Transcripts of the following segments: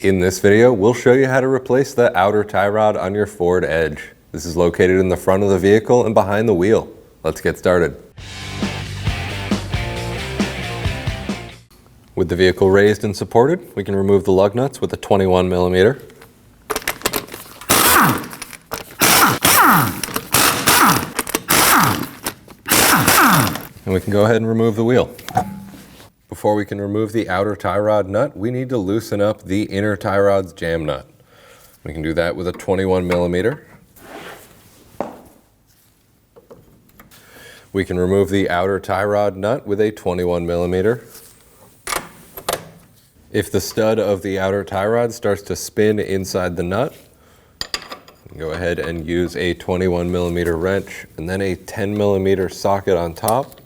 In this video, we'll show you how to replace the outer tie rod on your forward edge. This is located in the front of the vehicle and behind the wheel. Let's get started. With the vehicle raised and supported, we can remove the lug nuts with a 21mm. And we can go ahead and remove the wheel. Before we can remove the outer tie rod nut, we need to loosen up the inner tie rod's jam nut. We can do that with a 21mm. We can remove the outer tie rod nut with a 21mm. If the stud of the outer tie rod starts to spin inside the nut, go ahead and use a 21mm wrench and then a 10mm socket on top.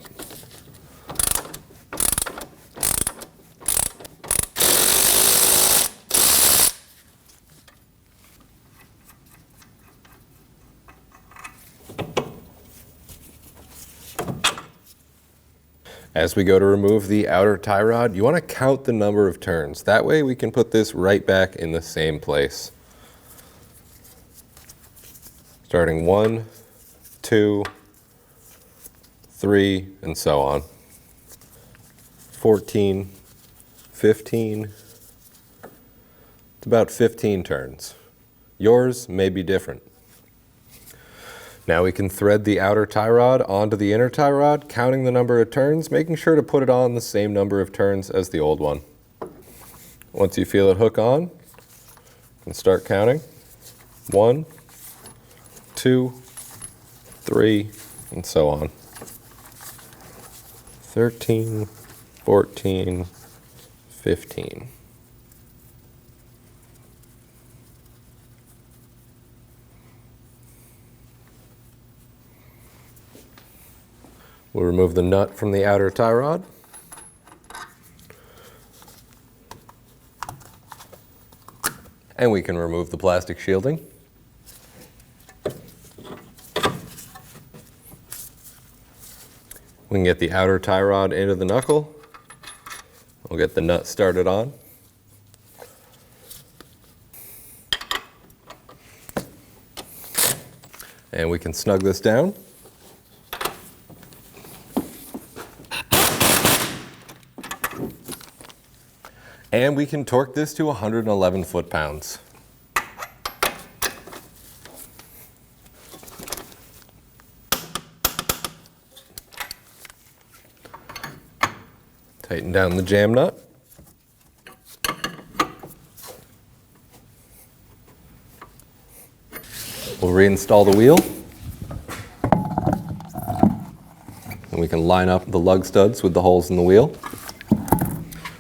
As we go to remove the outer tie rod, you want to count the number of turns. That way we can put this right back in the same place. Starting 1, 2, 3, and so on. 14, 15. It's about 15 turns. Yours may be different. Now we can thread the outer tie rod onto the inner tie rod, counting the number of turns, making sure to put it on the same number of turns as the old one. Once you feel it hook on, you can start counting. 1, 2, 3, and so on. 13, 14, 15. We'll remove the nut from the outer tie rod. And we can remove the plastic shielding. We can get the outer tie rod into the knuckle. We'll get the nut started on. And we can snug this down. And we can torque this to 111 foot-pounds. Tighten down the jam nut. We'll reinstall the wheel. And we can line up the lug studs with the holes in the wheel.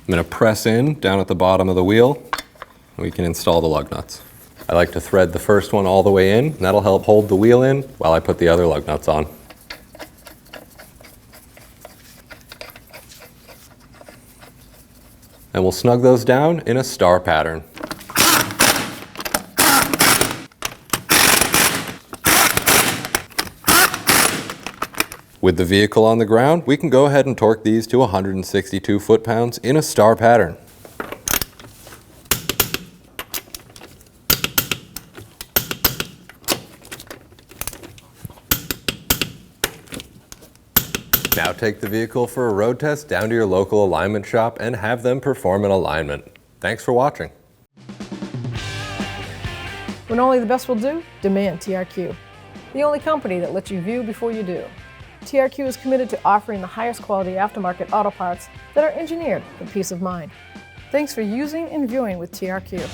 I'm going to press in down at the bottom of the wheel, and we can install the lug nuts. I like to thread the first one all the way in, and that'll help hold the wheel in while I put the other lug nuts on. And we'll snug those down in a star pattern. With the vehicle on the ground, we can go ahead and torque these to 162 foot-pounds in a star pattern. Now take the vehicle for a road test down to your local alignment shop and have them perform an alignment. Thanks for watching. When only the best will do, demand TRQ. The only company that lets you view before you do. TRQ is committed to offering the highest quality aftermarket auto parts that are engineered for peace of mind. Thanks for using and viewing with TRQ.